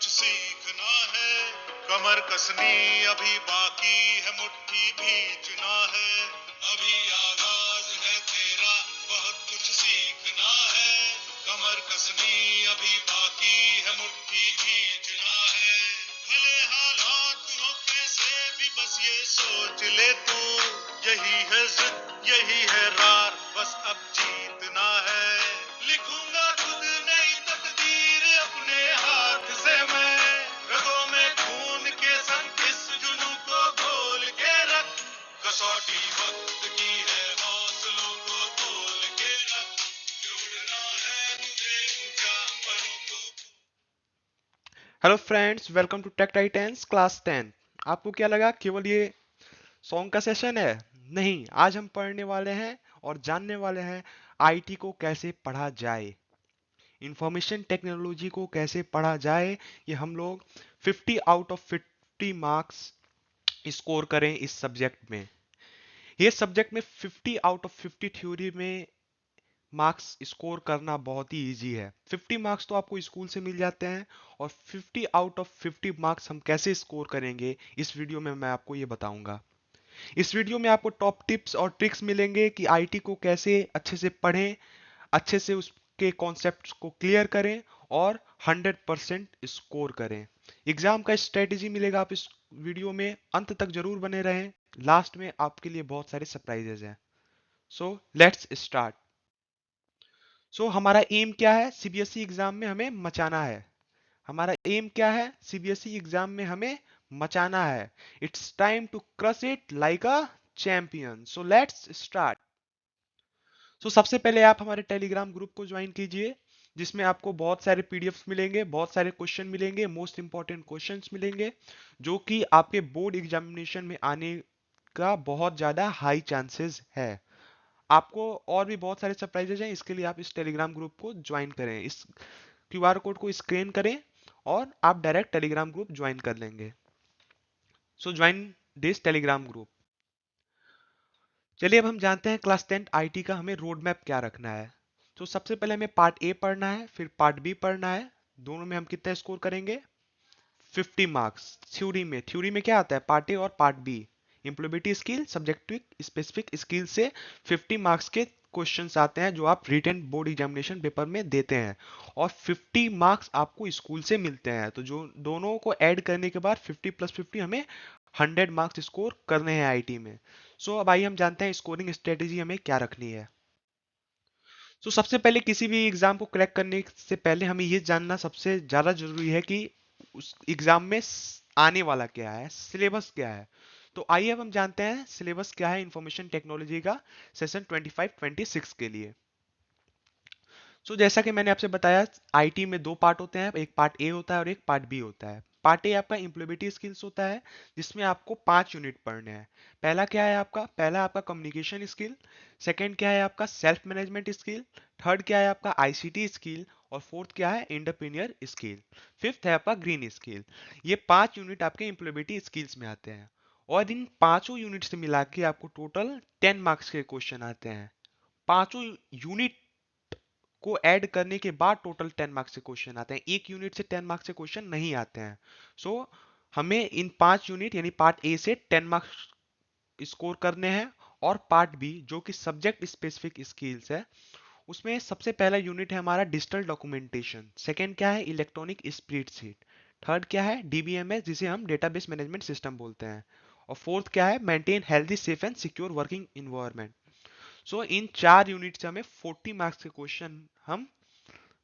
कुछ सीखना है, कमर कसनी अभी बाकी है, मुट्ठी भी चुना है, अभी आगाज है तेरा, बहुत कुछ सीखना है, कमर कसनी अभी बाकी है, मुट्ठी भी चुना है, भले हालात हो कैसे भी बस ये सोच ले तू, यही है जिद यही है रार, बस अब जीतना है, लिखूंगा खुद नई तकदीर अपने हाथ से मैं, रगों में खून के संग इस जुनू को घोल के रख, कसौटी वक्त की है हौसलों को तोल के रख, जोड़ना है तुझे ऊंचा परों को। Hello friends, welcome to tech titans class 10। आपको क्या लगा केवल ये सॉन्ग का सेशन है? नहीं, आज हम पढ़ने वाले हैं और जानने वाले हैं आईटी को कैसे पढ़ा जाए, इंफॉर्मेशन टेक्नोलॉजी को कैसे पढ़ा जाए। ये हम लोग 50 आउट ऑफ 50 मार्क्स स्कोर करें इस सब्जेक्ट में। ये सब्जेक्ट में 50 आउट ऑफ 50 थ्योरी में मार्क्स स्कोर करना बहुत ही इजी है। 50 मार्क्स तो आपको स्कूल से मिल जाते हैं और 50 आउट ऑफ 50 मार्क्स हम कैसे स्कोर करेंगे इस वीडियो में मैं आपको ये बताऊंगा। इस वीडियो में आपको टॉप टिप्स और ट्रिक्स मिलेंगे कि आईटी को कैसे अच्छे से पढ़ें, अच्छे से उसके कॉन्सेप्ट्स को क्लियर करें और 100% स्कोर करें। एग्जाम का स्ट्रेटेजी मिलेगा आप इस वीडियो में, अंत तक जरूर बने रहें। लास्ट में आपके लिए बहुत सारे सरप्राइजेज हैं। सो लेट्स स्टार्ट। हमारा एम क्या है? सीबीएसई एग्जाम में हमें मचाना है। हमारा एम क्या है? सीबीएसई एग्जाम में हमें मचाना है। It's time to crush it like a champion. So let's start. सबसे पहले आप हमारे टेलीग्राम ग्रुप को ज्वाइन कीजिए, जिसमें आपको बहुत सारे पीडीएफ्स मिलेंगे, बहुत सारे क्वेश्चन मिलेंगे, मोस्ट इंपॉर्टेंट क्वेश्चंस मिलेंगे, जो कि आपके बोर्ड एग्जामिनेशन में आने का बहुत ज्यादा हाई चांसेस है। आपको और भी बहुत सारे सरप्राइजेज हैं, इसके लिए आप इस टेलीग्राम ग्रुप को ज्वाइन करें। इस क्यूआर कोड को स्कैन करें और आप डायरेक्ट टेलीग्राम ग्रुप ज्वाइन कर लेंगे। Join this Telegram group. चलिए अब हम जानते हैं क्लास 10 आईटी का हमें रोड मैप क्या रखना है। सबसे पहले हमें पार्ट ए पढ़ना है, फिर पार्ट बी पढ़ना है। दोनों में हम कितना स्कोर करेंगे? 50 मार्क्स। थ्योरी में क्या आता है? पार्ट ए और part B. Employability skill, subjective specific skill से 50 मार्क्स के क्वेश्चंस आते हैं जो आप रिटन बोर्ड एग्जामिनेशन पेपर में देते हैं, और 50 मार्क्स आपको स्कूल से मिलते हैं। तो जो दोनों को ऐड करने के बाद 50 प्लस 50 हमें 100 मार्क्स स्कोर करने हैं आईटी में। अब आइए हम जानते हैं स्कोरिंग स्ट्रेटेजी हमें क्या रखनी है। सबसे पहले किसी भी एग्जाम को क्रैक करने से पहले हमें ये जानना सबसे ज्यादा जरूरी है कि उस एग्जाम में आने वाला क्या है, सिलेबस क्या है। तो आइए अब हम जानते हैं सिलेबस क्या है इंफॉर्मेशन टेक्नोलॉजी का सेशन 25-26 के लिए। जैसा कि मैंने आपसे बताया, आईटी में दो पार्ट होते हैं, एक पार्ट ए होता है और एक पार्ट बी होता है। पार्ट ए आपका इम्प्लॉयबिलिटी स्किल्स होता है, जिसमें आपको 5 यूनिट पढ़ने हैं। पहला क्या है आपका? पहला आपका कम्युनिकेशन स्किल, सेकंड क्या है आपका? सेल्फ मैनेजमेंट स्किल, थर्ड क्या है आपका? आईसीटी स्किल, और फोर्थ क्या है? एंटरप्रेन्योर स्किल, फिफ्थ है आपका ग्रीन स्किल। ये 5 यूनिट आपके इम्प्लॉयबिलिटी स्किल्स में आते हैं, और इन पांचों यूनिट से मिला के आपको टोटल 10 मार्क्स के क्वेश्चन आते हैं। पांचों यूनिट को ऐड करने के बाद टोटल 10 मार्क्स के क्वेश्चन आते हैं, एक यूनिट से 10 मार्क्स के क्वेश्चन नहीं आते हैं। हमें इन 5 यूनिट यानी पार्ट ए से 10 मार्क्स स्कोर करने हैं, और पार्ट बी जो कि सब्जेक्ट स्पेसिफिक स्किल्स है, उसमें सबसे पहला यूनिट है हमारा डिजिटल डॉक्यूमेंटेशन, सेकंड क्या है? इलेक्ट्रॉनिक स्प्रेडशीट, थर्ड क्या है? डीबीएमएस जिसे हम डेटाबेस मैनेजमेंट सिस्टम बोलते हैं, और फोर्थ क्या है? Maintain healthy safe and secure working environment. In 4 unit से हमें 40 मार्क्स के क्वेश्चन हम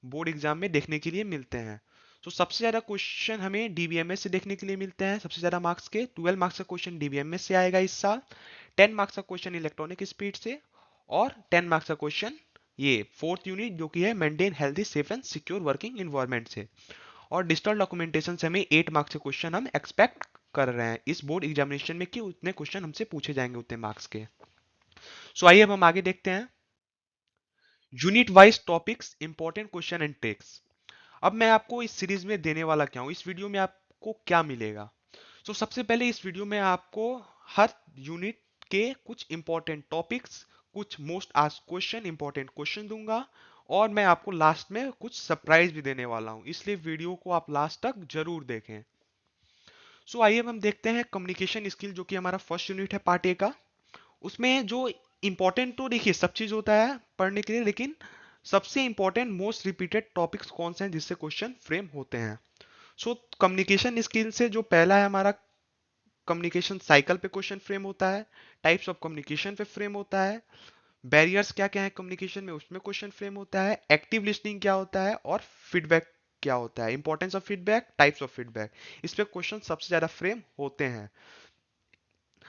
बोर्ड एग्जाम में देखने के लिए मिलते हैं। सबसे ज्यादा क्वेश्चन हमें डीबीएमएस से देखने के लिए मिलते हैं। सबसे ज्यादा मार्क्स के 12 मार्क्स का क्वेश्चन डीबीएमएस से आएगा इस साल, 10 मार्क्स का क्वेश्चन इलेक्ट्रॉनिक स्पीड से, और 10 मार्क्स का क्वेश्चन ये फोर्थ यूनिट जो कि है maintain healthy safe and secure working environment से। और डिजिटल डॉक्यूमेंटेशन से हमें 8 मार्क्स के क्वेश्चन हम एक्सपेक्ट कर रहे हैं इस बोर्ड एग्जामिनेशन में कि उतने क्वेश्चन हमसे पूछे जाएंगे उतने मार्क्स के। आइए अब हम आगे देखते हैं unit wise topics, important question and tricks. अब मैं आपको इस सीरीज में देने वाला क्या हूं, इस वीडियो में आपको क्या मिलेगा। सबसे पहले इस वीडियो में आपको हर यूनिट के कुछ इंपॉर्टेंट टॉपिक्स, कुछ most asked question, important question दूंगा, और मैं आपको लास्ट में कुछ सरप्राइज भी देने वाला हूं, इसलिए वीडियो को आप लास्ट तक जरूर देखें। सो आइए अब हम देखते हैं कम्युनिकेशन स्किल, जो कि हमारा फर्स्ट यूनिट है पार्ट ए का। उसमें जो इंपॉर्टेंट, तो देखिए सब चीज होता है पढ़ने के लिए, लेकिन सबसे इंपॉर्टेंट मोस्ट रिपीटेड टॉपिक्स कौन से हैं जिससे क्वेश्चन फ्रेम होते हैं। सो कम्युनिकेशन स्किल से जो पहला है हमारा, कम्युनिकेशन साइकिल पे क्वेश्चन फ्रेम होता है, टाइप्स ऑफ कम्युनिकेशन पे फ्रेम होता है, बैरियर्स क्या क्या है कम्युनिकेशन में उसमें क्वेश्चन फ्रेम होता है, एक्टिव लिसनिंग क्या होता है, और फीडबैक क्या होता है, importance of feedback, types of feedback, इस पे क्वेश्चन सबसे ज्यादा फ्रेम होते हैं।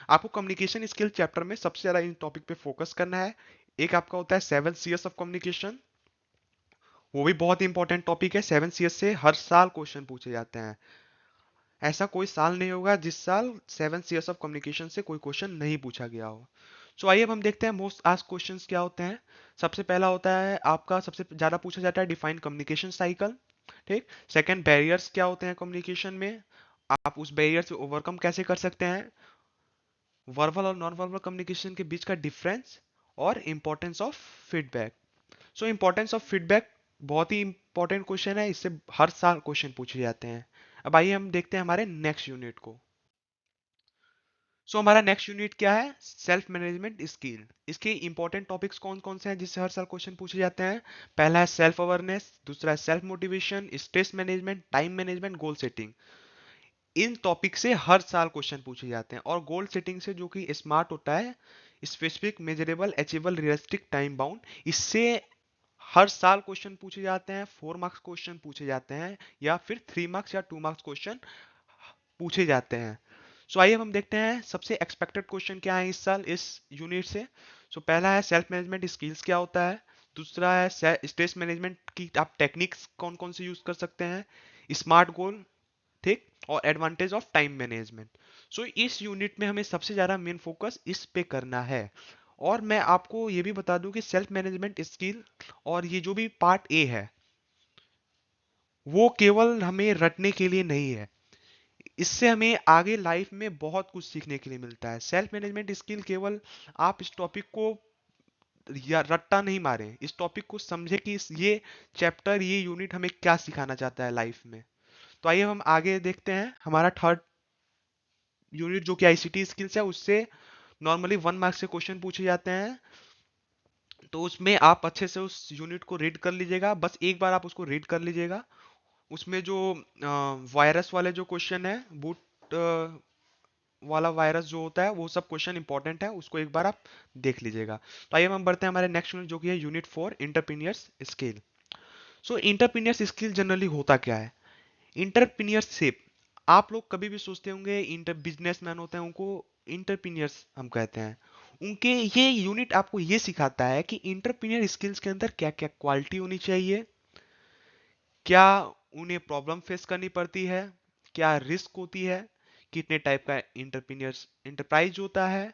आपको कम्युनिकेशन स्किल चैप्टर में सबसे ज्यादा इन टॉपिक पे फोकस करना है। एक आपका होता है 7 CS ऑफ कम्युनिकेशन, वो भी बहुत इंपॉर्टेंट टॉपिक है। 7 CS से हर साल क्वेश्चन पूछे जाते हैं, ऐसा कोई साल नहीं होगा जिस साल 7 CS ऑफ कम्युनिकेशन से कोई क्वेश्चन नहीं पूछा गया हो। सो आइए अब हम देखते हैं मोस्ट आस्क्ड क्वेश्चंस क्या होते हैं। सबसे पहला होता है आपका, सबसे ज्यादा पूछा जाता है, डिफाइन कम्युनिकेशन साइकिल। ठीक। सेकंड, बैरियर्स क्या होते हैं कम्युनिकेशन में, आप उस बैरियर से ओवरकम कैसे कर सकते हैं, वर्बल और नॉन वर्बल कम्युनिकेशन के बीच का डिफरेंस, और importance of feedback. So importance of feedback बहुत ही इंपॉर्टेंट क्वेश्चन है, इससे हर साल क्वेश्चन पूछे जाते हैं। अब आइए हम देखते हैं हमारे नेक्स्ट यूनिट को। हमारा नेक्स्ट यूनिट क्या है, सेल्फ मैनेजमेंट स्किल। इसके इंपॉर्टेंट टॉपिक्स कौन कौन से हैं जिससे हर साल क्वेश्चन पूछे जाते हैं। पहला है सेल्फ अवेयरनेस, दूसरा है self motivation, stress management, time management, goal setting. इन टॉपिक से हर साल क्वेश्चन पूछे जाते हैं। और गोल सेटिंग से, जो कि स्मार्ट होता है, specific, measurable, achievable, realistic, time bound, इससे हर साल क्वेश्चन पूछे जाते हैं। 4 मार्क्स क्वेश्चन पूछे जाते हैं, या फिर 3 मार्क्स या 2 मार्क्स क्वेश्चन पूछे जाते हैं। आइए अब हम देखते हैं सबसे एक्सपेक्टेड क्वेश्चन क्या है इस साल इस यूनिट से। पहला है सेल्फ मैनेजमेंट स्किल्स क्या होता है, दूसरा है स्ट्रेस मैनेजमेंट की आप टेक्निक्स कौन कौन से यूज कर सकते हैं, स्मार्ट गोल, ठीक, और एडवांटेज ऑफ टाइम मैनेजमेंट। इस यूनिट में हमें सबसे ज्यादा मेन फोकस इस पे करना है। और मैं आपको ये भी बता दूं कि सेल्फ मैनेजमेंट स्किल और ये जो भी पार्ट ए है, वो केवल हमें रटने के लिए नहीं है, इससे हमें आगे लाइफ में बहुत कुछ सीखने के लिए मिलता है। सेल्फ मैनेजमेंट स्किल केवल आप इस टॉपिक को या रट्टा नहीं मारे, इस टॉपिक को समझे कि ये चैप्टर, ये यूनिट हमें क्या सिखाना चाहता है लाइफ में। तो आइए हम आगे देखते हैं हमारा थर्ड यूनिट, जो कि आईसीटी स्किल्स है। उससे नॉर्मली 1 मार्क्स से क्वेश्चन पूछे जाते हैं, तो उसमें आप अच्छे से उस यूनिट को रीड कर लीजिएगा, बस एक बार आप उसको रीड कर लीजिएगा। उसमें जो वायरस वाले जो क्वेश्चन है, बूट वाला वायरस जो होता है, वो सब क्वेश्चन इंपॉर्टेंट है, उसको एक बार आप देख लीजिएगा। तो आइए हम बढ़ते हैं हमारे नेक्स्ट यूनिट, जो कि है यूनिट 4, इंटरप्रीनियर्स स्किल। इंटरप्रीनियर्स स्किल जनरली होता क्या है, इंटरप्रीनियरशिप। आप लोग कभी भी सोचते होंगे इंटर बिजनेसमैन होते हैं उनको इंटरप्रीनियर्स हम कहते हैं, उनके ये यूनिट आपको ये सिखाता है कि इंटरप्रीनियर स्किल्स के अंदर क्या क्या क्वालिटी होनी चाहिए, क्या उन्हें प्रॉब्लम फेस करनी पड़ती है, क्या रिस्क होती है, कितने टाइप का इंटरप्रीनियर्स इंटरप्राइज होता है,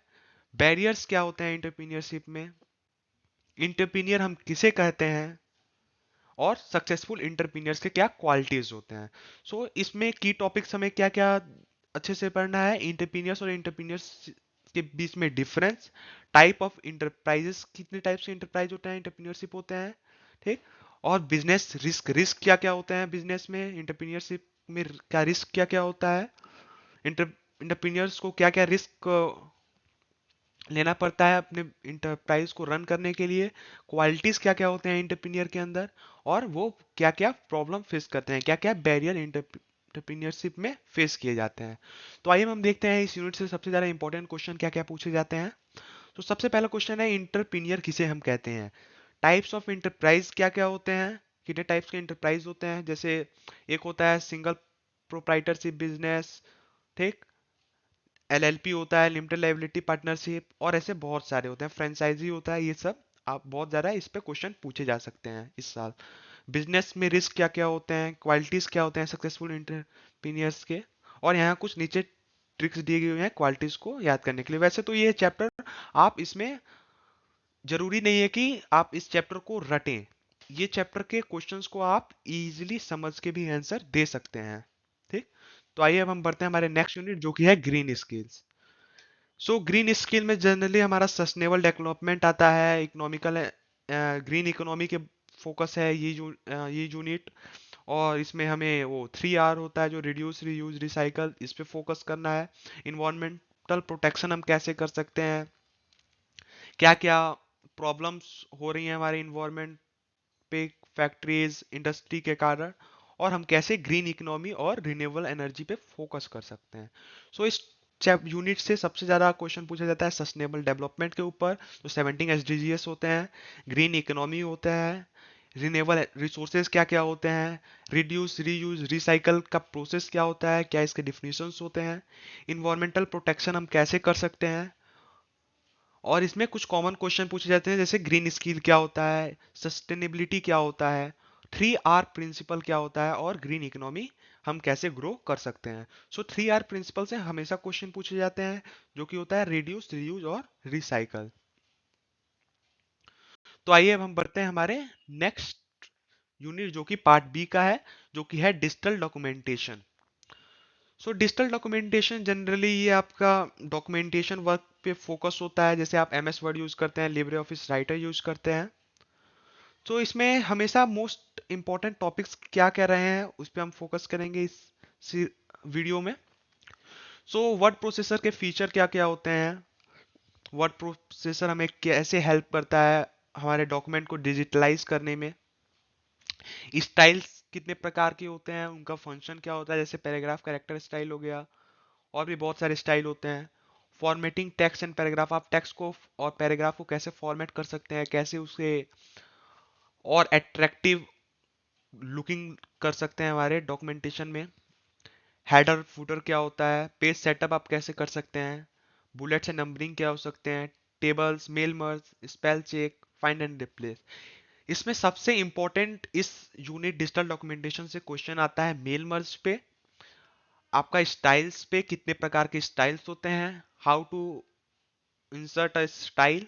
बैरियर्स क्या होते हैं इंटरप्रीनियरशिप में, इंटरप्रीनियर हम किसे कहते हैं, और सक्सेसफुल इंटरप्रीनियर्स के क्या क्वालिटीज होते हैं। इसमें की टॉपिक्स हमें क्या क्या अच्छे से पढ़ना है, इंटरप्रीनियर्स और इंटरप्रीनियर्स के बीच में डिफरेंस, टाइप ऑफ इंटरप्राइजेस, कितने टाइप से इंटरप्राइज होते हैं, इंटरप्रीनियरशिप होते हैं, ठीक, और बिजनेस रिस्क, रिस्क क्या क्या होते हैं बिजनेस में, इंटरप्रीनियरशिप में क्या रिस्क क्या क्या होता है, इंटरप्रीनियर्स को क्या क्या रिस्क लेना पड़ता है अपने इंटरप्राइज को रन करने के लिए, क्वालिटीज क्या क्या होते हैं इंटरप्रीनियर के अंदर, और वो क्या क्या प्रॉब्लम फेस करते हैं, क्या क्या बैरियर इंटरप्रीनियरशिप में फेस किए जाते हैं। तो आइए हम देखते हैं इस यूनिट से सबसे ज्यादा इंपॉर्टेंट क्वेश्चन क्या क्या पूछे जाते हैं। तो सबसे पहला क्वेश्चन है, इंटरप्रीनियर किसे हम कहते हैं, टाइप्स ऑफ इंटरप्राइज क्या क्या होते हैं, कितने टाइप्स के इंटरप्राइज होते हैं। जैसे एक होता है सिंगल प्रोप्राइटरशिप बिजनेस, ठीक, एलएलपी होता है, लिमिटेड लायबिलिटी पार्टनरशिप, और ऐसे बहुत सारे होते हैं, फ्रेंचाइजी होता है, ये सब आप बहुत ज्यादा इस पे क्वेश्चन पूछे जा सकते हैं इस साल। बिजनेस में रिस्क क्या क्या होते हैं, क्वालिटीज क्या होते हैं सक्सेसफुल एंटरप्रेन्योर्स के, और यहाँ कुछ नीचे ट्रिक्स दिए गए हैं क्वालिटीज को याद करने के लिए। वैसे तो ये चैप्टर आप इसमें जरूरी नहीं है कि आप इस चैप्टर को रटें, ये चैप्टर के क्वेश्चंस को आप इजीली समझ के भी आंसर दे सकते हैं, ठीक। तो आइए अब हम बढ़ते हैं हमारे नेक्स्ट यूनिट, जो कि है ग्रीन स्किल्स। ग्रीन स्किल में जनरली हमारा सस्टेनेबल डेवलपमेंट आता है, इकोनॉमिकल ग्रीन इकोनॉमी के फोकस है ये यूनिट। और इसमें हमें वो 3R होता है जो रिड्यूस रीयूज रिसाइकल, इस पे फोकस करना है। इन्वायरमेंटल प्रोटेक्शन हम कैसे कर सकते हैं, क्या क्या प्रॉब्लम्स हो रही हैं हमारे इन्वायरमेंट पे फैक्ट्रीज इंडस्ट्री के कारण, और हम कैसे ग्रीन इकोनॉमी और रिन्यूएबल एनर्जी पे फोकस कर सकते हैं। सो इस यूनिट से सबसे ज़्यादा क्वेश्चन पूछा जाता है सस्टेनेबल डेवलपमेंट के ऊपर, जो 17 SDGs होते हैं, ग्रीन इकोनॉमी होता है, रिन्यूएबल रिसोर्सेज क्या क्या होते हैं, रिड्यूस रीयूज रिसाइकल का प्रोसेस क्या होता है, क्या इसके डिफिनीशंस होते हैं, इन्वायरमेंटल प्रोटेक्शन हम कैसे कर सकते हैं। और इसमें कुछ कॉमन क्वेश्चन पूछे जाते हैं जैसे ग्रीन स्कील क्या होता है, सस्टेनेबिलिटी क्या होता है, 3R प्रिंसिपल क्या होता है, और ग्रीन इकोनॉमी हम कैसे ग्रो कर सकते हैं। सो 3R प्रिंसिपल से हमेशा क्वेश्चन पूछे जाते हैं, जो कि होता है रिड्यूस रीयूज और रिसाइकल। तो आइए अब हम बढ़ते हैं हमारे नेक्स्ट यूनिट जो कि पार्ट बी का है, जो कि है digital documentation. So digital documentation generally ये आपका डॉक्यूमेंटेशन वर्क पे फोकस होता है, जैसे आप MS वर्ड यूज करते हैं, लिब्रे ऑफिस राइटर यूज करते हैं। तो इसमें हमेशा मोस्ट इंपॉर्टेंट टॉपिक्स क्या क्या रहे हैं उस पर हम फोकस करेंगे इस वीडियो में। सो वर्ड प्रोसेसर के फीचर क्या क्या होते हैं, वर्ड प्रोसेसर हमें कैसे हेल्प करता है हमारे डॉक्यूमेंट को डिजिटलाइज करने में, स्टाइल्स कितने प्रकार के होते हैं, उनका फंक्शन क्या होता है, जैसे पैराग्राफ कैरेक्टर स्टाइल हो गया, और भी बहुत सारे स्टाइल होते हैं। फॉर्मेटिंग टेक्स्ट एंड पैराग्राफ, आप टेक्स्ट को और पैराग्राफ को कैसे फॉर्मेट कर सकते हैं, कैसे उसे और अट्रैक्टिव लुकिंग कर सकते हैं हमारे डॉक्यूमेंटेशन में। हेडर फुटर क्या होता है, पेज सेटअप आप कैसे कर सकते हैं, बुलेट्स एंड नंबरिंग क्या हो सकते हैं, tables, mail merge, spell check, find and replace. इसमें सबसे इंपॉर्टेंट इस यूनिट डिजिटल डॉक्यूमेंटेशन से क्वेश्चन आता है मेल मर्ज पे, आपका स्टाइल्स पे कितने प्रकार के स्टाइल्स होते हैं, how to insert a style.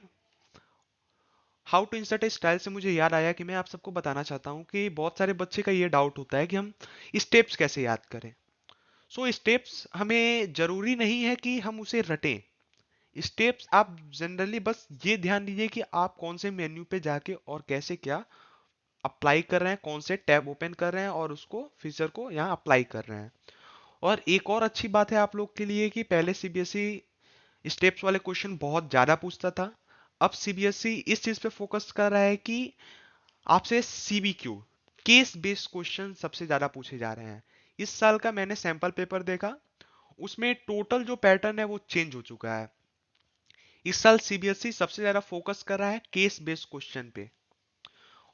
How to insert a style से मुझे याद आया कि मैं आप सबको बताना चाहता हूँ कि बहुत सारे बच्चे का ये डाउट होता है कि हम स्टेप्स कैसे याद करें। सो स्टेप्स हमें जरूरी नहीं है कि हम उसे रटें। स्टेप्स आप जनरली बस ये ध्यान दीजिए कि आप कौन से मेन्यू पे जाके और कैसे क्या अप्लाई कर रहे हैं, कौन से टैब ओपन कर रहे हैं और उसको फीचर को यहाँ अप्लाई कर रहे हैं। और एक और अच्छी बात है आप लोग के लिए कि पहले CBSE स्टेप्स वाले क्वेश्चन बहुत ज्यादा पूछता था, अब CBSE इस चीज पे फोकस कर रहा है कि आपसे CBQ केस बेस्ड क्वेश्चन सबसे ज्यादा पूछे जा रहे हैं। इस साल का मैंने सैंपल पेपर देखा, उसमें टोटल जो पैटर्न है वो चेंज हो चुका है। इस साल CBSE सबसे ज्यादा फोकस कर रहा है केस बेस्ड क्वेश्चन पे,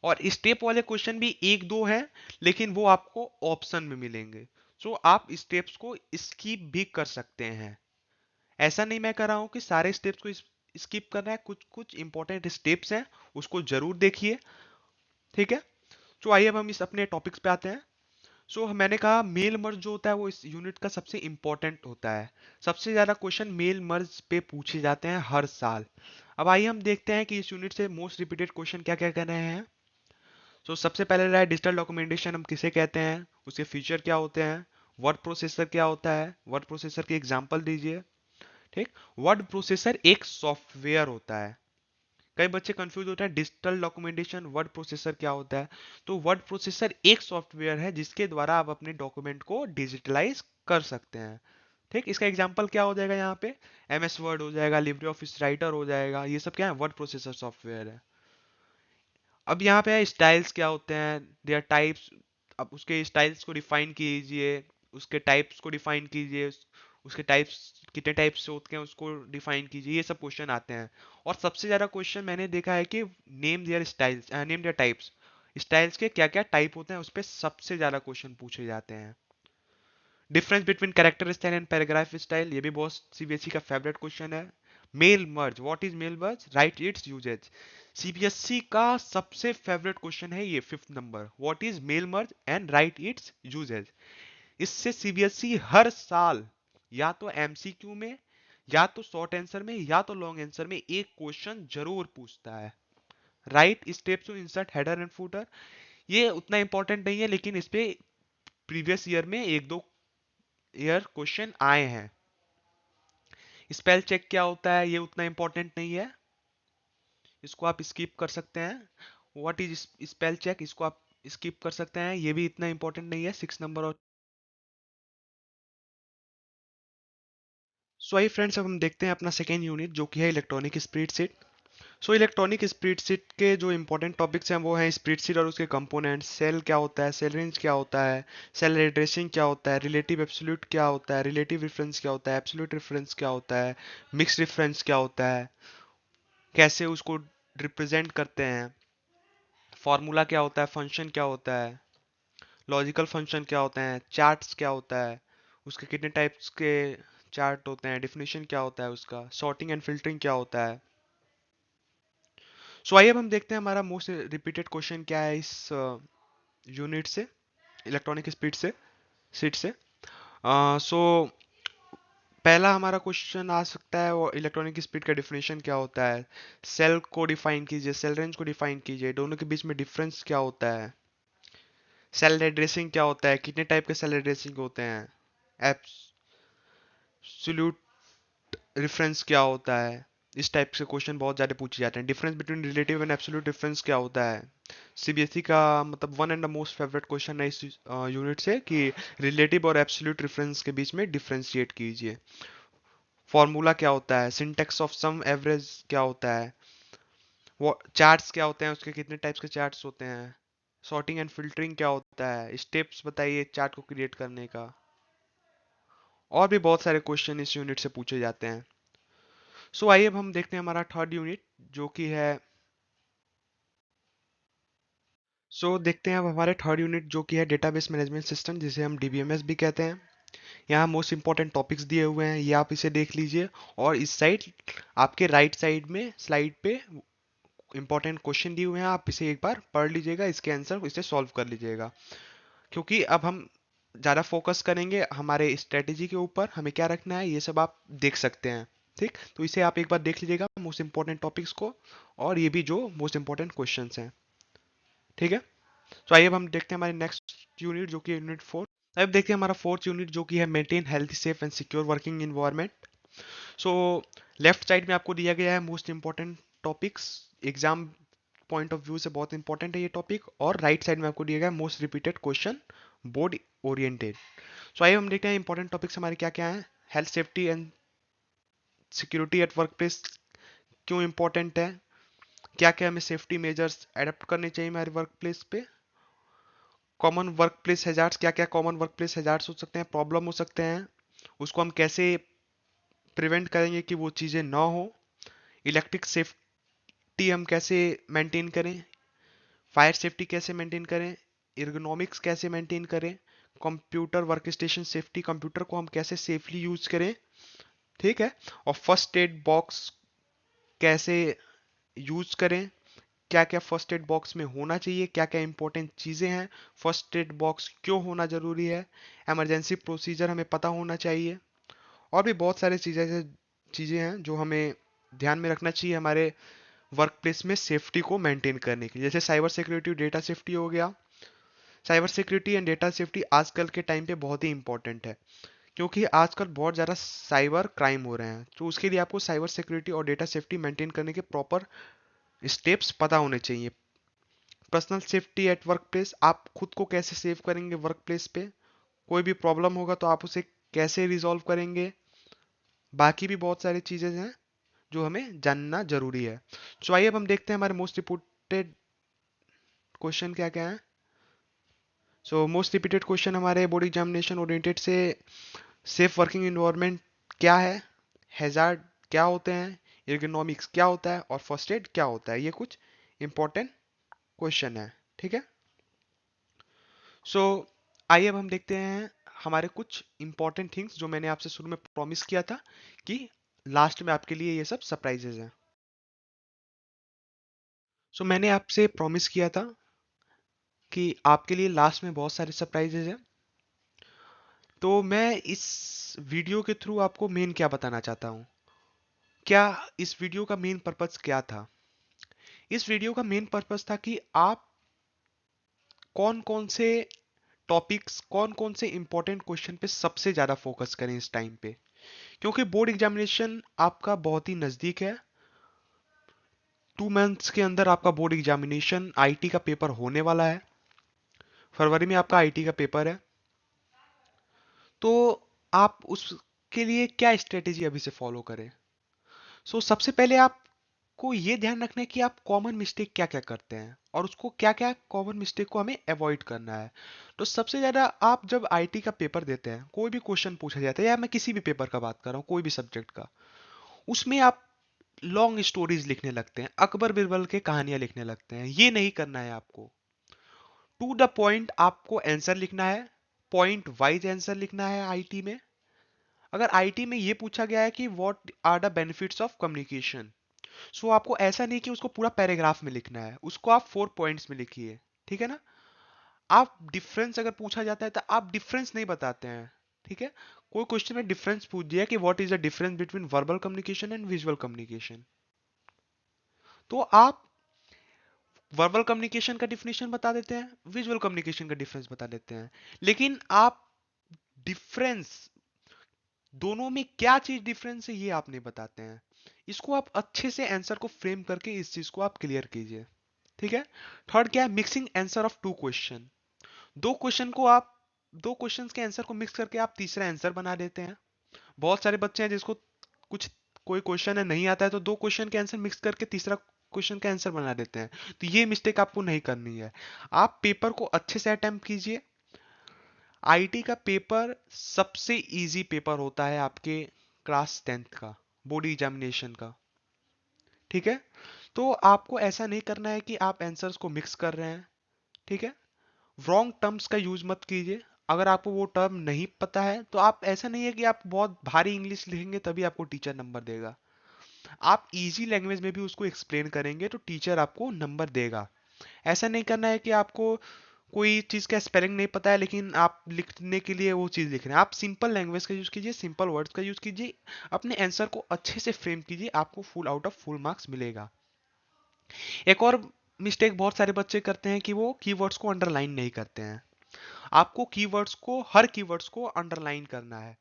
और स्टेप वाले क्वेश्चन भी एक दो हैं, लेकिन वो आपको ऑप्शन में मिलेंगे। सो आप स्टेप्स को स्किप भी कर सकते हैं। ऐसा नहीं मैं कर रहा हूं कि सारे स्टेप्स को स्किप करना है, कुछ कुछ इंपॉर्टेंट स्टेप्स हैं उसको जरूर देखिए, ठीक है। तो आइए अब हम इस अपने टॉपिक्स पे आते हैं। सो मैंने कहा मेल मर्ज जो होता है वो इस यूनिट का सबसे इंपॉर्टेंट होता है। सबसे ज्यादा क्वेश्चन मेल मर्ज पे पूछे जाते हैं हर साल। अब आइए हम देखते हैं कि इस यूनिट से मोस्ट रिपीटेड क्वेश्चन क्या क्या कर रहे हैं। सबसे पहले रहा है डिजिटल डॉक्यूमेंटेशन हम किसे कहते हैं, उसके फीचर क्या होते हैं, वर्ड प्रोसेसर क्या होता है, वर्ड प्रोसेसर की एग्जांपल दीजिए। ठीक, वर्ड प्रोसेसर एक सॉफ्टवेयर होता है। कई बच्चे कंफ्यूज होते हैं डिजिटल डॉक्यूमेंटेशन वर्ड प्रोसेसर क्या होता है। तो वर्ड प्रोसेसर एक सॉफ्टवेयर है जिसके द्वारा आप अपने डॉक्यूमेंट को डिजिटलाइज कर सकते हैं। ठीक, इसका एग्जांपल क्या हो जाएगा यहाँ पे, MS वर्ड हो जाएगा, लिब्रे ऑफिस राइटर हो जाएगा, ये सब क्या है वर्ड प्रोसेसर सॉफ्टवेयर है। अब यहाँ पे स्टाइल्स क्या होते हैं, देयर टाइप्स। अब उसके स्टाइल्स को डिफाइन कीजिए, उसके टाइप्स को डिफाइन कीजिए, उसके टाइप्स कितने टाइप्स से होते हैं उसको डिफाइन कीजिए, ये सब क्वेश्चन आते हैं। और सबसे ज्यादा क्वेश्चन मैंने देखा है कि name their styles, name their types, styles के क्या क्या टाइप होते हैं उस पर सबसे ज्यादा क्वेश्चन पूछे जाते हैं। Difference between character style and paragraph style, ये भी बहुत CBSE का फेवरेट क्वेश्चन है। Mail merge, what is mail merge, write its usages, CBSE का सबसे फेवरेट क्वेश्चन है ये 5th number, what is mail merge and write its usages. इससे CBSE हर साल या तो MCQ में, या तो शॉर्ट आंसर में, या तो लॉन्ग आंसर में एक क्वेश्चन जरूर पूछता है। Write steps to insert header and footer, ये उतना इंपॉर्टेंट नहीं है, लेकिन इस पे प्रीवियस ईयर में एक दो ईयर क्वेश्चन आए हैं। स्पेल चेक क्या होता है ये उतना इंपॉर्टेंट नहीं है, इसको आप स्किप कर सकते हैं। व्हाट इज स्पेल चेक, इसको आप स्किप कर सकते हैं, ये भी इतना इंपॉर्टेंट नहीं है 6 नंबर। और सो आइए फ्रेंड्स, अब हम देखते हैं अपना सेकेंड यूनिट जो कि है electronic spreadsheet. So electronic spreadsheet के जो इंपॉर्टेंट टॉपिक्स हैं वो हैं स्प्रेडशीट और उसके कंपोनेंट्स, सेल क्या होता है, सेल रेंज क्या होता है, सेल एड्रेसिंग क्या होता है, रिलेटिव एब्सोल्यूट क्या होता है, रिलेटिव रेफरेंस क्या होता है, एब्सोल्यूट रेफरेंस क्या होता है, मिक्स रेफरेंस क्या होता है, कैसे उसको रिप्रेजेंट करते हैं, फॉर्मूला क्या होता है, फंक्शन क्या होता है, लॉजिकल फंक्शन क्या होते हैं, चार्ट्स क्या होता है, उसके कितने टाइप्स के चार्ट होते हैं, डिफिनेशन क्या होता है उसका, सॉर्टिंग एंड फिल्टरिंग क्या होता है। सो आइए अब हम देखते हैं हमारा मोस्ट रिपीटेड क्वेश्चन क्या है इस यूनिट से, इलेक्ट्रॉनिक स्पीड से, सीट से। सो पहला हमारा क्वेश्चन आ सकता है वो इलेक्ट्रॉनिक स्पीड का डिफिनेशन क्या होता है, सेल को डिफाइन कीजिए, सेल रेंज को डिफाइन कीजिए, दोनों के बीच में डिफरेंस क्या होता है, सेल एड्रेसिंग क्या होता है, कितने टाइप के सेल एड्रेसिंग होते हैं, एब्सोल्यूट रेफरेंस क्या होता है। इस टाइप के क्वेश्चन बहुत ज़्यादा पूछे जाते हैं। Difference between relative and absolute difference क्या होता है। सीबीएसई का मतलब one and the most favourite question है इस यूनिट से कि रिलेटिव और एब्सोल्यूट डिफरेंस के बीच में डिफरेंशिएट कीजिए। फॉर्मूला क्या होता है, सिंटेक्स ऑफ सम एवरेज क्या होता है, वो चार्ट्स क्या होते हैं, उसके कितने टाइप्स के चार्ट्स होते हैं, सॉर्टिंग एंड फिल्टरिंग क्या होता है, स्टेप्स बताइए चार्ट को क्रिएट करने का। और भी बहुत सारे क्वेश्चन इस यूनिट से पूछे जाते हैं। सो आइए अब हम देखते हैं हमारा थर्ड यूनिट जो कि है, देखते हैं अब हमारे थर्ड यूनिट जो कि है डेटाबेस मैनेजमेंट सिस्टम, जिसे हम डीबीएमएस भी कहते हैं। यहाँ मोस्ट इंपॉर्टेंट टॉपिक्स दिए हुए हैं, ये आप इसे देख लीजिए। और इस साइड आपके राइट साइड में स्लाइड पे इंपॉर्टेंट क्वेश्चन दिए हुए हैं, आप इसे एक बार पढ़ लीजिएगा, इसके आंसर इसे सॉल्व कर लीजिएगा। क्योंकि अब हम ज़्यादा फोकस करेंगे हमारे स्ट्रेटेजी के ऊपर, हमें क्या रखना है ये सब आप देख सकते हैं। ठीक, तो इसे आप एक बार देख लीजिएगा मोस्ट इंपॉर्टेंट टॉपिक्स को, और ये भी जो मोस्ट इंपॉर्टेंट क्वेश्चंस हैं। ठीक है, तो आइए अब हम देखते हैं हमारे नेक्स्ट यूनिट जो कि यूनिट 4। अब देखते हैं हमारा फोर्थ यूनिट जो कि है maintain healthy safe and secure working environment. So left side में आपको दिया गया है most important topics, exam point of view से बहुत इंपॉर्टेंट है ये टॉपिक। और राइट साइड में आपको दिया गया है most repeated question, board oriented. So आइए हम देखते हैं इंपॉर्टेंट टॉपिक्स हमारे क्या क्या हैं। Health safety and security at work place क्यों इंपॉर्टेंट है, क्या क्या हमें सेफ्टी मेजर्स एडप्ट करने चाहिए हमारे वर्क प्लेस पे, कॉमन वर्क प्लेस हैजार्ड्स, क्या क्या कॉमन वर्क प्लेस हैजार्ड्स हो सकते हैं, प्रॉब्लम हो सकते हैं, उसको हम कैसे प्रिवेंट करेंगे कि वो चीज़ें ना हो, इलेक्ट्रिक सेफ्टी हम कैसे मेंटेन करें, फायर सेफ्टी कैसे मेंटेन करें, एर्गोनॉमिक्स कैसे मेंटेन करें, computer work station safety, computer को हम कैसे सेफली यूज करें। ठीक है, और फर्स्ट एड बॉक्स कैसे यूज करें, क्या क्या फर्स्ट एड बॉक्स में होना चाहिए, क्या क्या इंपॉर्टेंट चीज़ें हैं, फर्स्ट एड बॉक्स क्यों होना ज़रूरी है, इमरजेंसी प्रोसीजर हमें पता होना चाहिए। और भी बहुत सारी चीज़ें हैं जो हमें ध्यान में रखना चाहिए हमारे वर्क प्लेस में सेफ्टी को मेंटेन करने के लिए। जैसे साइबर सिक्योरिटी, डेटा सेफ्टी हो गया। Cyber security and data safety आजकल के टाइम पे बहुत ही इंपॉर्टेंट है, क्योंकि आजकल बहुत ज़्यादा साइबर क्राइम हो रहे हैं। तो उसके लिए आपको साइबर सिक्योरिटी और डेटा सेफ्टी मेंटेन करने के प्रॉपर स्टेप्स पता होने चाहिए। Personal safety at work place, आप खुद को कैसे सेव करेंगे वर्क प्लेस पे, कोई भी प्रॉब्लम होगा तो आप उसे कैसे रिजॉल्व करेंगे। बाकी भी बहुत सारी चीज़ें हैं जो हमें जानना जरूरी है। सो आइए अब हम देखते हैं हमारे मोस्ट रिपीटेड क्वेश्चन क्या क्या है। सो मोस्ट रिपीटेड क्वेश्चन हमारे बोर्ड एग्जामिनेशन ओरिएंटेड से, सेफ वर्किंग इन्वायरमेंट क्या है, हैजार्ड क्या होते हैं, एर्गोनॉमिक्स क्या होता है, और फर्स्ट एड क्या होता है। ये कुछ इंपॉर्टेंट क्वेश्चन है। ठीक है, सो आइए अब हम देखते हैं हमारे कुछ इंपॉर्टेंट थिंग्स जो मैंने आपसे शुरू में प्रॉमिस किया था कि लास्ट में आपके लिए ये सब सरप्राइजेज हैं। मैंने आपसे प्रॉमिस किया था कि आपके लिए लास्ट में बहुत सारे सरप्राइजेज हैं। तो मैं इस वीडियो के थ्रू आपको मेन क्या बताना चाहता हूँ, क्या इस वीडियो का मेन पर्पस क्या था। इस वीडियो का मेन पर्पस था कि आप कौन कौन से टॉपिक्स, कौन कौन से इंपॉर्टेंट क्वेश्चन पे सबसे ज़्यादा फोकस करें इस टाइम पे, क्योंकि बोर्ड एग्जामिनेशन आपका बहुत ही नज़दीक है। 2 मंथ्स के अंदर आपका बोर्ड एग्जामिनेशन आईटी का पेपर होने वाला है। फरवरी में आपका आईटी का पेपर है। तो आप उसके लिए क्या स्ट्रेटेजी अभी से फॉलो करें? सबसे पहले आपको ये ध्यान रखना है कि आप कॉमन मिस्टेक क्या क्या करते हैं और उसको क्या क्या कॉमन मिस्टेक को हमें अवॉइड करना है। तो सबसे ज़्यादा आप जब आईटी का पेपर देते हैं, कोई भी क्वेश्चन पूछा जाता है, या मैं किसी भी पेपर का बात कर रहा हूँ, कोई भी सब्जेक्ट का, उसमें आप लॉन्ग स्टोरीज लिखने लगते हैं, अकबर बिरबल के कहानियां लिखने लगते हैं। ये नहीं करना है आपको। टू द पॉइंट आपको आंसर लिखना है, पॉइंट वाइज आंसर लिखना है आईटी में। अगर आईटी में ये पूछा गया है कि what are the benefits of communication, आपको ऐसा नहीं कि उसको पूरा पैराग्राफ में लिखना है, उसको आप 4 पॉइंट्स में लिखिए। ठीक है ना? आप डिफरेंस अगर पूछा जाता है तो आप डिफरेंस नहीं बताते हैं। ठीक है? कोई क्वेश्चन में डिफरेंस पूछ दिया कि what is the difference between verbal communication and visual communication, तो आप वर्बल कम्युनिकेशन का डिफिनेशन बता देते हैं, विजुअल कम्युनिकेशन का डिफरेंस बता देते हैं, लेकिन आप डिफरेंस दोनों में क्या चीज डिफरेंस है ये आप नहीं बताते हैं। इसको आप अच्छे से आंसर को फ्रेम करके इस चीज को आप क्लियर कीजिए। ठीक है? थर्ड क्या है? Mixing answer of 2 question. दो क्वेश्चन को आप दो क्वेश्चंस के आंसर को मिक्स करके आप तीसरा आंसर बना देते हैं। बहुत सारे बच्चे हैं जिसको कुछ कोई क्वेश्चन है नहीं आता है, तो 2 क्वेश्चन के आंसर मिक्स करके तीसरा क्वेश्चन का आंसर बना देते हैं। तो ये मिस्टेक आपको नहीं करनी है। आप पेपर को अच्छे से अटेम्प्ट कीजिए। आईटी का पेपर सबसे इजी पेपर होता है आपके क्लास 10th का बोर्ड एग्जामिनेशन का। ठीक है? तो आपको ऐसा नहीं करना है कि आप आंसर्स को मिक्स कर रहे हैं। ठीक है? रॉन्ग टर्म्स का यूज मत कीजिए। अगर आपको वो टर्म नहीं पता है तो आप, ऐसा नहीं है कि आप बहुत भारी इंग्लिश लिखेंगे तभी आपको टीचर नंबर देगा। आप इजी लैंग्वेज में भी उसको एक्सप्लेन करेंगे तो टीचर आपको नंबर देगा। ऐसा नहीं करना है कि आपको कोई चीज का स्पेलिंग नहीं पता है लेकिन आप लिखने के लिए वो चीज लिख रहे हैं। आप सिंपल लैंग्वेज का यूज कीजिए, सिंपल वर्ड्स का यूज कीजिए, अपने आंसर को अच्छे से फ्रेम कीजिए, आपको full out of full marks मिलेगा। एक और मिस्टेक बहुत सारे बच्चे करते हैं कि वो कीवर्ड्स को अंडरलाइन नहीं करते हैं। आपको कीवर्ड्स को, हर कीवर्ड्स को अंडरलाइन करना है।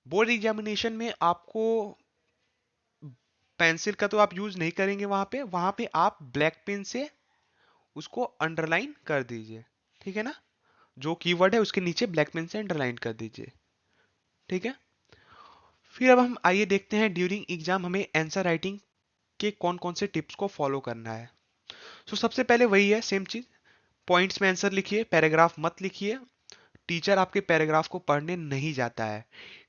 बोर्ड एग्जामिनेशन में आपको पेंसिल का तो आप यूज नहीं करेंगे, वहां पे आप ब्लैक पेन से उसको अंडरलाइन कर दीजिए। ठीक है ना? जो कीवर्ड है उसके नीचे ब्लैक पेन से अंडरलाइन कर दीजिए। ठीक है? फिर अब हम आइए देखते हैं ड्यूरिंग एग्जाम हमें आंसर राइटिंग के कौन कौन से टिप्स को फॉलो करना है। सबसे पहले वही है, सेम चीज, पॉइंट्स में आंसर लिखिए, पैराग्राफ मत लिखिए। टीचर आपके पैराग्राफ को पढ़ने नहीं जाता है।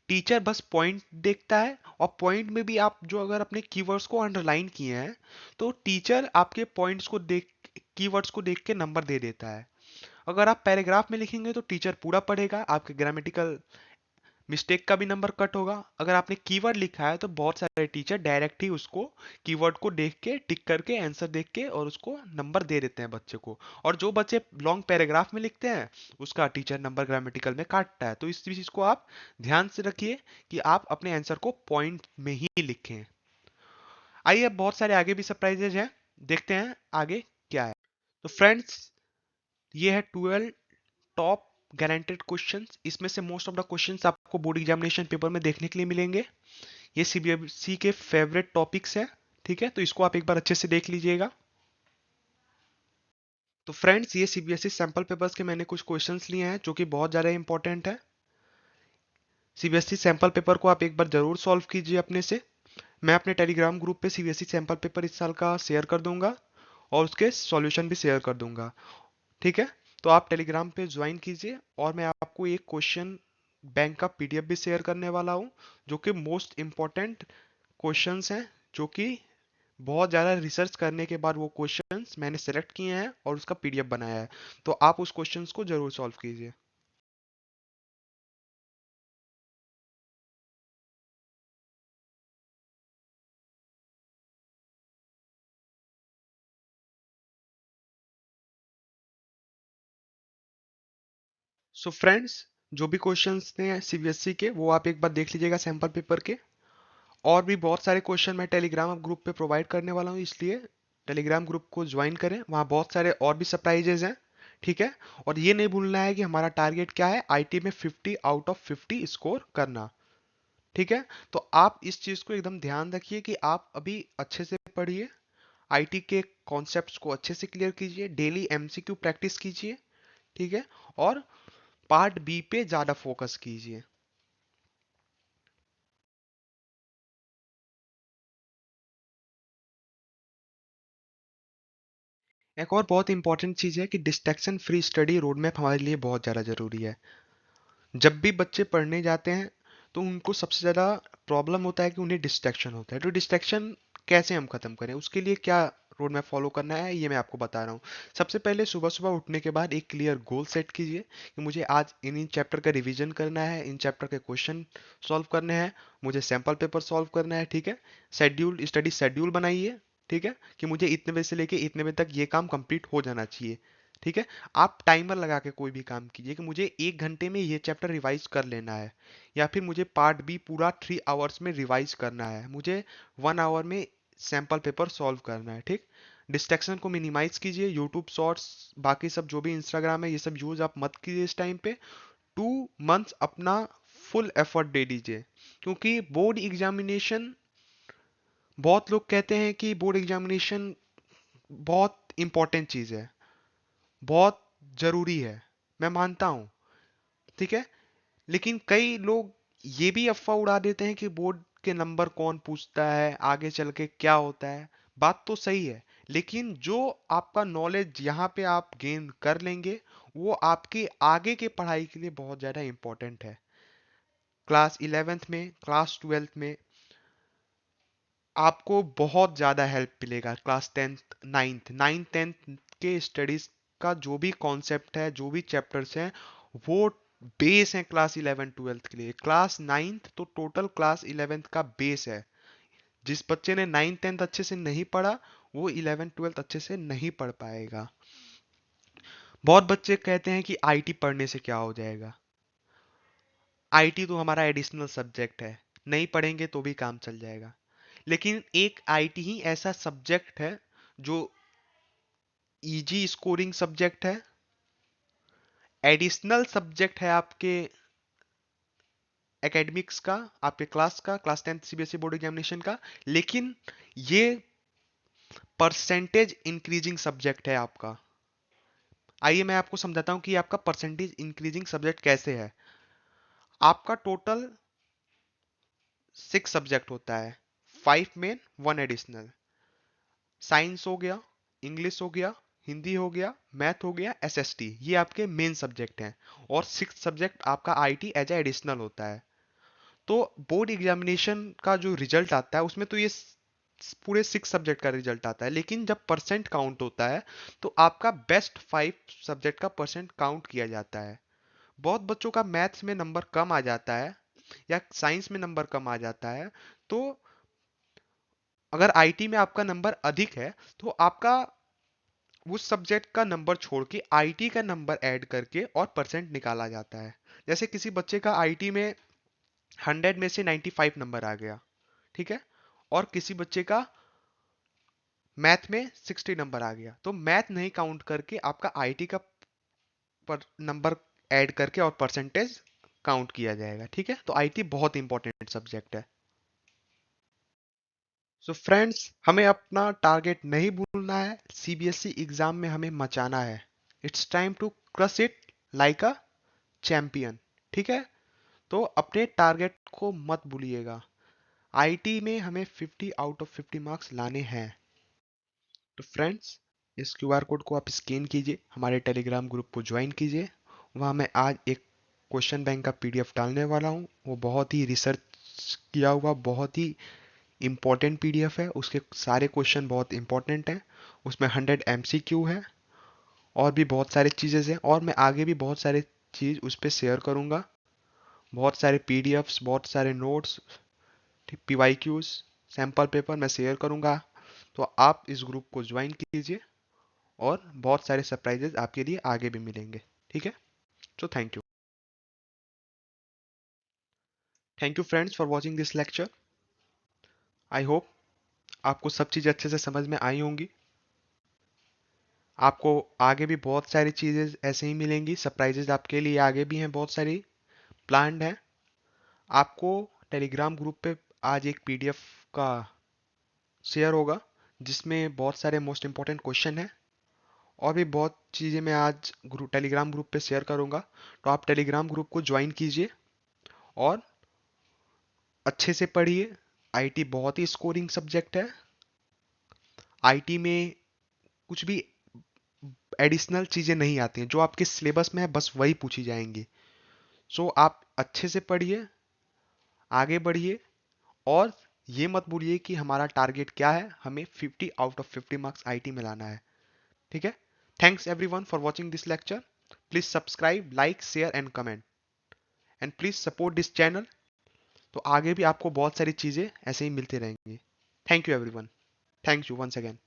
टीचर बस पॉइंट देखता है, और पॉइंट में भी आप जो अगर अपने कीवर्ड्स को अंडरलाइन किए हैं तो टीचर आपके पॉइंट्स को देख, कीवर्ड्स को देख के नंबर दे देता है। अगर आप पैराग्राफ में लिखेंगे तो टीचर पूरा पढ़ेगा, आपके ग्रामेटिकल मिस्टेक का भी नंबर कट होगा। अगर आपने कीवर्ड लिखा है तो बहुत सारे टीचर डायरेक्ट ही उसको कीवर्ड को देख के, टिक करके, आंसर देख के और उसको नंबर दे देते हैं बच्चे को। और जो बच्चे लॉन्ग पैराग्राफ में लिखते हैं उसका टीचर नंबर ग्रामेटिकल में काटता है। तो इस चीज को आप ध्यान से रखिए कि आप अपने आंसर को पॉइंट में ही लिखें। आइए अब बहुत सारे आगे भी सरप्राइजेज हैं, देखते हैं आगे क्या है। तो फ्रेंड्स, ये है 12 टॉप गारंटेड क्वेश्चंस। इसमें से मोस्ट ऑफ द क्वेश्चंस आपको बोर्ड एग्जामिनेशन पेपर में देखने के लिए मिलेंगे। ये सीबीएसई के फेवरेट टॉपिक्स है। ठीक है? तो इसको आप एक बार अच्छे से देख लीजिएगा। तो फ्रेंड्स, ये सीबीएसई सैंपल पेपर्स के मैंने कुछ क्वेश्चंस लिए हैं जो कि बहुत ज़्यादा इंपॉर्टेंट है। सीबीएसई सैंपल पेपर को आप एक बार जरूर सॉल्व कीजिए अपने से। मैं अपने टेलीग्राम ग्रुप पे सीबीएसई सैंपल पेपर इस साल का शेयर कर दूंगा और उसके सॉल्यूशन भी शेयर कर दूंगा। ठीक है? तो आप टेलीग्राम पे ज्वाइन कीजिए, और मैं आपको एक क्वेश्चन बैंक का पीडीएफ भी शेयर करने वाला हूँ जो कि मोस्ट इंपॉर्टेंट क्वेश्चंस हैं, जो कि बहुत ज़्यादा रिसर्च करने के बाद वो क्वेश्चंस मैंने सेलेक्ट किए हैं और उसका पीडीएफ बनाया है। तो आप उस क्वेश्चंस को जरूर सॉल्व कीजिए। सो फ्रेंड्स, जो भी क्वेश्चंस थे सीबीएसई के वो आप एक बार देख लीजिएगा सैंपल पेपर के। और भी बहुत सारे क्वेश्चन मैं टेलीग्राम ग्रुप पे प्रोवाइड करने वाला हूँ, इसलिए टेलीग्राम ग्रुप को ज्वाइन करें, वहाँ बहुत सारे और भी सरप्राइजेज हैं। ठीक है? और ये नहीं भूलना है कि हमारा टारगेट क्या है, आईटी में 50 आउट ऑफ 50 स्कोर करना। ठीक है? तो आप इस चीज को एकदम ध्यान रखिए कि आप अभी अच्छे से पढ़िए, आईटी के कॉन्सेप्ट्स को अच्छे से क्लियर कीजिए, डेली एमसीक्यू प्रैक्टिस कीजिए, ठीक है, और पार्ट बी पे ज्यादा फोकस कीजिए। एक और बहुत इंपॉर्टेंट चीज है कि distraction free study road map हमारे लिए बहुत ज़्यादा ज़रूरी है। जब भी बच्चे पढ़ने जाते हैं तो उनको सबसे ज़्यादा प्रॉब्लम होता है कि उन्हें डिस्ट्रैक्शन होता है। तो डिस्ट्रैक्शन कैसे हम खत्म करें, उसके लिए क्या रोड मैप फॉलो करना है ये मैं आपको बता रहा हूँ। सबसे पहले सुबह सुबह उठने के बाद एक क्लियर गोल सेट कीजिए कि मुझे आज इन इन चैप्टर का रिवीजन करना है, इन चैप्टर के क्वेश्चन सॉल्व करने हैं, मुझे सैम्पल पेपर सॉल्व करना है, ठीक है। शेड्यूल, स्टडी शेड्यूल बनाइए, ठीक है, कि मुझे इतने बजे से लेके इतने बजे तक ये काम कंप्लीट हो जाना चाहिए, ठीक है। आप टाइमर लगा के कोई भी काम कीजिए कि मुझे 1 घंटे में ये चैप्टर रिवाइज कर लेना है, या फिर मुझे पार्ट बी पूरा 3 आवर्स में रिवाइज करना है, मुझे 1 आवर में सैम्पल पेपर सॉल्व करना है, ठीक। डिस्ट्रैक्शन को मिनिमाइज कीजिए, यूट्यूब शॉर्ट्स बाकी सब जो भी इंस्टाग्राम है ये सब यूज आप मत कीजिए इस टाइम पे। 2 मंथ्स अपना फुल एफर्ट दे दीजिए, क्योंकि बोर्ड एग्जामिनेशन, बहुत लोग कहते हैं कि बोर्ड एग्जामिनेशन बहुत इंपॉर्टेंट चीज़ है, बहुत ज़रूरी है, मैं मानता हूँ, ठीक है। लेकिन कई लोग ये भी अफवाह उड़ा देते हैं कि बोर्ड के नंबर कौन पूछता है, आगे चल के क्या होता है। बात तो सही है, लेकिन जो आपका नॉलेज यहाँ पे आप गेन कर लेंगे वो आपके आगे के पढ़ाई के लिए बहुत ज़्यादा इंपॉर्टेंट है। क्लास 11th में, क्लास 12th में आपको बहुत ज़्यादा हेल्प मिलेगा। क्लास 10th, 9th 10th के स्टडीज का जो भी कॉन्सेप्ट है, जो भी चैप्टर्स हैं, वो बेस है क्लास 11 12th के लिए। क्लास 9th तो टोटल क्लास 11th का बेस है। जिस बच्चे ने 9th 10th अच्छे से नहीं पढ़ा वो 11th 12th अच्छे से नहीं पढ़ पाएगा। बहुत बच्चे कहते हैं कि आईटी पढ़ने से क्या हो जाएगा। आईटी तो हमारा एडिशनल सब्जेक्ट है, नहीं पढ़ेंगे तो भी काम चल जाएगा। लेकिन एक आईटी ही ऐसा सब्जेक्ट है जो इजी स्कोरिंग सब्जेक्ट है, एडिशनल सब्जेक्ट है आपके एकेडमिक्स का, आपके क्लास का, class 10th CBSE board examination का। लेकिन ये परसेंटेज इंक्रीजिंग सब्जेक्ट है आपका। आइए मैं आपको समझाता हूं कि आपका परसेंटेज इंक्रीजिंग सब्जेक्ट कैसे है। आपका टोटल 6 सब्जेक्ट होता है, 5 मेन 1 एडिशनल। साइंस हो गया, इंग्लिश हो गया, हिंदी हो गया, मैथ हो गया, एसएसटी, ये आपके मेन सब्जेक्ट हैं। और 6 सब्जेक्ट आपका आईटी एज ए एडिशनल होता है। तो बोर्ड एग्जामिनेशन का जो रिजल्ट आता है उसमें तो ये पूरे 6 सब्जेक्ट का रिजल्ट आता है, लेकिन जब परसेंट काउंट होता है तो आपका बेस्ट 5 सब्जेक्ट का परसेंट काउंट किया जाता है। बहुत बच्चों का मैथ्स में नंबर कम आ जाता है या साइंस में नंबर कम आ जाता है। तो अगर आईटी में आपका नंबर अधिक है तो आपका उस सब्जेक्ट का नंबर छोड़ के आईटी का नंबर ऐड करके और परसेंट निकाला जाता है। जैसे किसी बच्चे का आईटी में 100 में से 95 नंबर आ गया, ठीक है, और किसी बच्चे का मैथ में 60 नंबर आ गया, तो मैथ नहीं काउंट करके आपका आईटी का पर नंबर ऐड करके और परसेंटेज काउंट किया जाएगा, ठीक है। तो आईटी बहुत इंपॉर्टेंट सब्जेक्ट है। सो फ्रेंड्स, हमें अपना टारगेट नहीं भूलना है, सीबीएसई एग्जाम में हमें मचाना है। It's time to crush it like a champion, ठीक है। तो अपने टारगेट को मत भूलिएगा। आईटी में हमें 50 आउट ऑफ 50 मार्क्स लाने हैं। तो फ्रेंड्स, इस क्यूआर कोड को आप स्कैन कीजिए, हमारे टेलीग्राम ग्रुप को ज्वाइन कीजिए। वहाँ मैं आज एक क्वेश्चन बैंक का पीडीएफ डालने वाला हूँ। वो बहुत ही रिसर्च किया हुआ, बहुत ही इम्पोर्टेंट पीडीएफ है। उसके सारे क्वेश्चन बहुत इंपॉर्टेंट हैं। उसमें 100 एमसीक्यू है और भी बहुत सारी चीज़ें हैं, और मैं आगे भी बहुत सारे चीज़ उस पर शेयर करूँगा। बहुत सारे पीडीएफ्स, बहुत सारे नोट्स, पीवाईक्यूज, सैम्पल पेपर मैं शेयर करूँगा। तो आप इस ग्रुप को ज्वाइन कीजिए और बहुत सारे सरप्राइजेस आपके लिए आगे भी मिलेंगे, ठीक है। तो thank you friends for watching this lecture. I hope आपको सब चीज़ें अच्छे से समझ में आई होंगी। आपको आगे भी बहुत सारी चीज़ें ऐसे ही मिलेंगी, सरप्राइजेस आपके लिए आगे भी हैं, बहुत सारी प्लान्ड हैं। आपको टेलीग्राम ग्रुप पे आज एक पीडीएफ का शेयर होगा, जिसमें बहुत सारे मोस्ट इंपॉर्टेंट क्वेश्चन है और भी बहुत चीज़ें मैं आज टेलीग्राम ग्रुप पे शेयर करूंगा। तो आप टेलीग्राम ग्रुप को ज्वाइन कीजिए और अच्छे से पढ़िए। आईटी बहुत ही स्कोरिंग सब्जेक्ट है। आईटी में कुछ भी एडिशनल चीज़ें नहीं आती हैं, जो आपके सिलेबस में है बस वही पूछी जाएंगी। सो आप अच्छे से पढ़िए, आगे बढ़िए और ये मत भूलिए कि हमारा टारगेट क्या है, हमें 50 आउट ऑफ 50 मार्क्स आईटी में लाना है। ठीक है। Thanks everyone for watching this lecture. Please subscribe, like, share and comment and please support this channel. तो आगे भी आपको बहुत सारी चीज़ें ऐसे ही मिलती रहेंगी। Thank you everyone. Thank you once again.